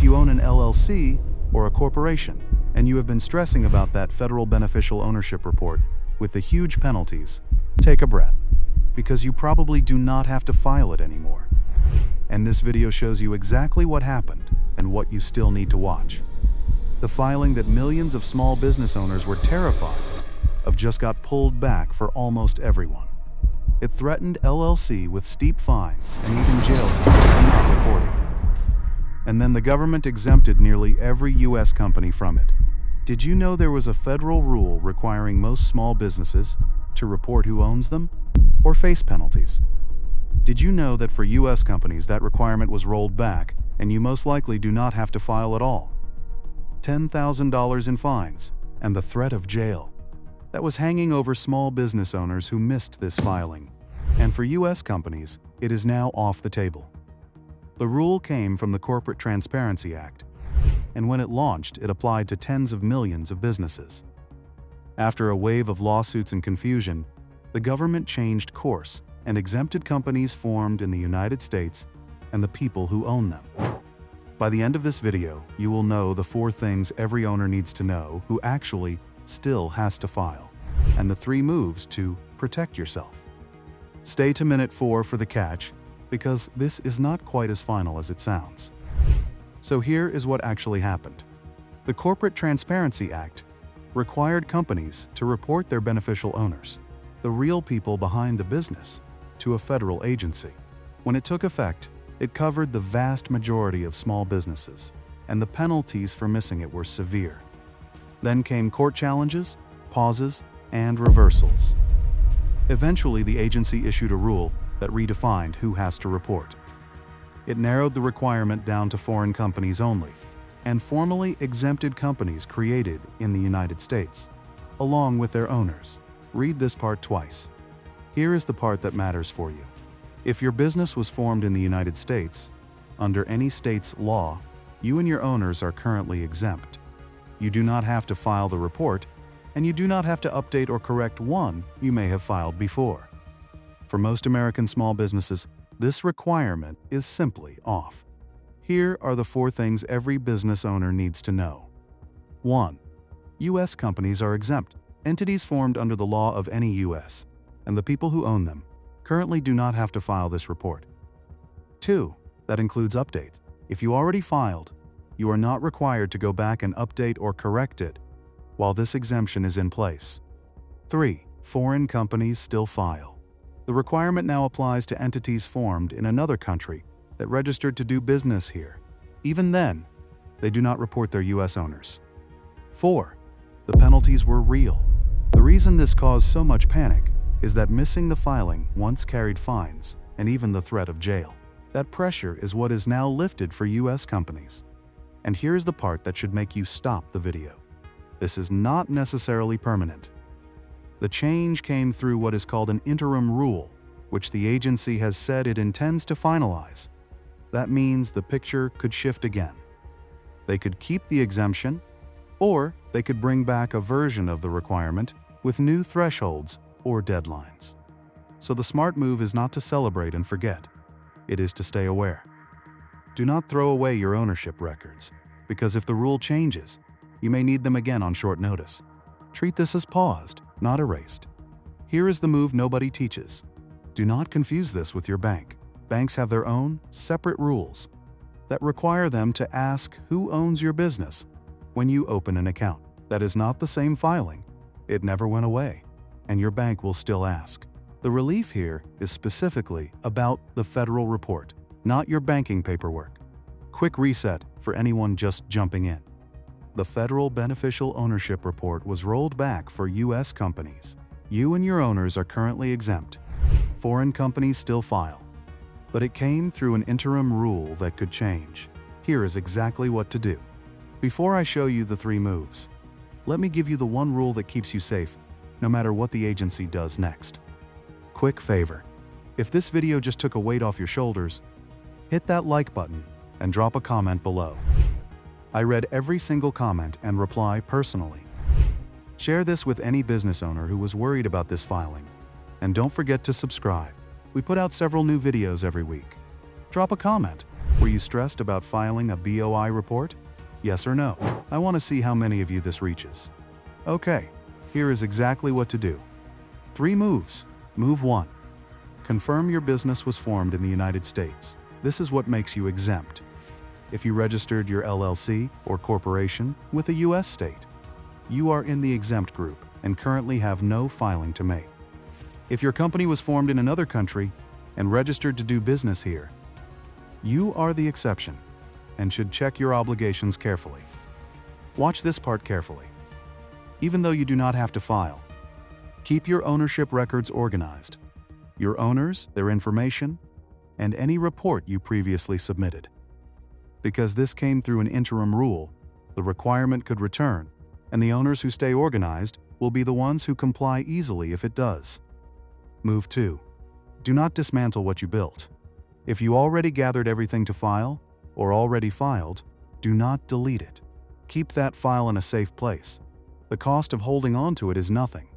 you own an LLC or a corporation, and you have been stressing about that federal beneficial ownership report with the huge penalties, take a breath, because you probably do not have to file it anymore. And this video shows you exactly what happened and what you still need to watch. The filing that millions of small business owners were terrified of just got pulled back for almost everyone. It threatened LLC with steep fines and even jail time for not reporting. And then the government exempted nearly every U.S. company from it. Did you know there was a federal rule requiring most small businesses to report who owns them or face penalties? Did you know that for U.S. companies that requirement was rolled back and you most likely do not have to file at all? $10,000 in fines and the threat of jail. That was hanging over small business owners who missed this filing. And for U.S. companies, it is now off the table. The rule came from the Corporate Transparency Act, and when it launched, it applied to tens of millions of businesses. After a wave of lawsuits and confusion, the government changed course and exempted companies formed in the United States and the people who own them. By the end of this video, you will know the 4 things every owner needs to know who actually still has to file, and the 3 moves to protect yourself. Stay to minute 4 for the catch, because this is not quite as final as it sounds. So here is what actually happened. The Corporate Transparency Act required companies to report their beneficial owners, the real people behind the business, to a federal agency. When it took effect, it covered the vast majority of small businesses, and the penalties for missing it were severe. Then came court challenges, pauses, and reversals. Eventually, the agency issued a rule that redefined who has to report. It narrowed the requirement down to foreign companies only, and formally exempted companies created in the United States, along with their owners. Read this part twice. Here is the part that matters for you. If your business was formed in the United States, under any state's law, you and your owners are currently exempt. You do not have to file the report, and you do not have to update or correct one you may have filed before. For most American small businesses, this requirement is simply off. Here are the 4 things every business owner needs to know. 1. U.S. companies are exempt. Entities formed under the law of any U.S. and the people who own them currently do not have to file this report. 2. That includes updates. If you already filed, you are not required to go back and update or correct it while this exemption is in place. 3. Foreign companies still file. The requirement now applies to entities formed in another country that registered to do business here. Even then, they do not report their U.S. owners. 4. The penalties were real. The reason this caused so much panic is that missing the filing once carried fines and even the threat of jail. That pressure is what is now lifted for U.S. companies. And here's the part that should make you stop the video. This is not necessarily permanent. The change came through what is called an interim rule, which the agency has said it intends to finalize. That means the picture could shift again. They could keep the exemption, or they could bring back a version of the requirement with new thresholds or deadlines. So the smart move is not to celebrate and forget. It is to stay aware. Do not throw away your ownership records, because if the rule changes, you may need them again on short notice. Treat this as paused, not erased. Here is the move nobody teaches. Do not confuse this with your bank. Banks have their own, separate rules that require them to ask who owns your business when you open an account. That is not the same filing. It never went away, and your bank will still ask. The relief here is specifically about the federal report, not your banking paperwork. Quick reset for anyone just jumping in. The Federal Beneficial Ownership Report was rolled back for U.S. companies. You and your owners are currently exempt. Foreign companies still file. But it came through an interim rule that could change. Here is exactly what to do. Before I show you the 3 moves, let me give you the one rule that keeps you safe, no matter what the agency does next. Quick favor. If this video just took a weight off your shoulders, hit that like button and drop a comment below. I read every single comment and reply personally. Share this with any business owner who was worried about this filing. And don't forget to subscribe. We put out several new videos every week. Drop a comment. Were you stressed about filing a BOI report? Yes or no? I want to see how many of you this reaches. Okay, here is exactly what to do. 3 moves. Move 1. Confirm your business was formed in the United States. This is what makes you exempt. If you registered your LLC or corporation with a U.S. state, you are in the exempt group and currently have no filing to make. If your company was formed in another country and registered to do business here, you are the exception and should check your obligations carefully. Watch this part carefully. Even though you do not have to file, keep your ownership records organized. Your owners, their information, and any report you previously submitted. Because this came through an interim rule, the requirement could return, and the owners who stay organized will be the ones who comply easily if it does. Move 2. Do not dismantle what you built. If you already gathered everything to file, or already filed, do not delete it. Keep that file in a safe place. The cost of holding on to it is nothing.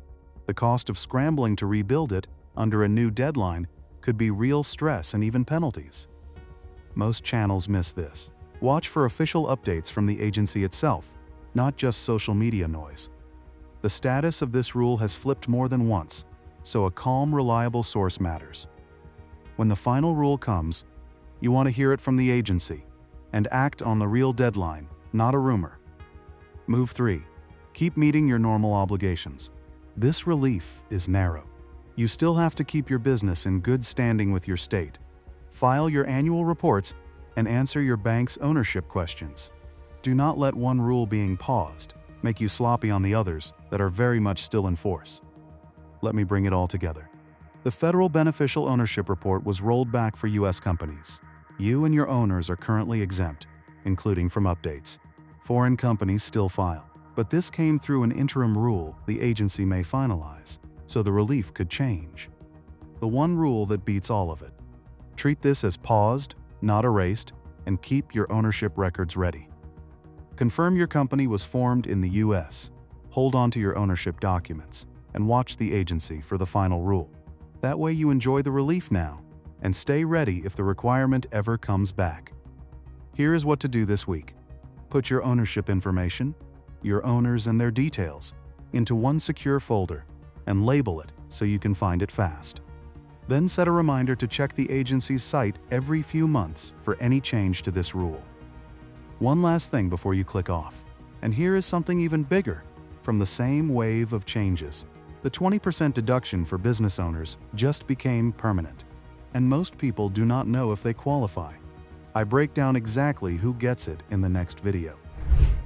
The cost of scrambling to rebuild it under a new deadline could be real stress and even penalties. Most channels miss this. Watch for official updates from the agency itself, not just social media noise. The status of this rule has flipped more than once, so a calm, reliable source matters. When the final rule comes, you want to hear it from the agency and act on the real deadline, not a rumor. Move 3. Keep meeting your normal obligations. This relief is narrow. You still have to keep your business in good standing with your state, file your annual reports, and answer your bank's ownership questions. Do not let one rule being paused make you sloppy on the others that are very much still in force. Let me bring it all together. The Federal Beneficial Ownership Report was rolled back for U.S. companies. You and your owners are currently exempt, including from updates. Foreign companies still file. But this came through an interim rule the agency may finalize, so the relief could change. The one rule that beats all of it. Treat this as paused, not erased, and keep your ownership records ready. Confirm your company was formed in the U.S. Hold on to your ownership documents and watch the agency for the final rule. That way you enjoy the relief now and stay ready if the requirement ever comes back. Here is what to do this week. Put your ownership information, your owners and their details, into one secure folder and label it so you can find it fast. Then set a reminder to check the agency's site every few months for any change to this rule. One last thing before you click off. And here is something even bigger from the same wave of changes. The 20% deduction for business owners just became permanent, and most people do not know if they qualify. I break down exactly who gets it in the next video.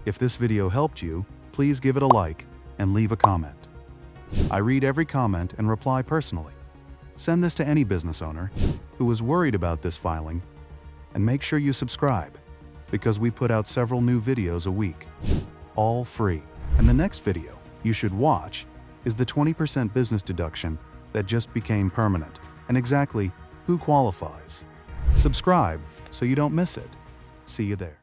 If this video helped you, please give it a like and leave a comment. I read every comment and reply personally. Send this to any business owner who is worried about this filing, and make sure you subscribe because we put out several new videos a week, all free. And the next video you should watch is the 20% business deduction that just became permanent and exactly who qualifies. Subscribe so you don't miss it. See you there.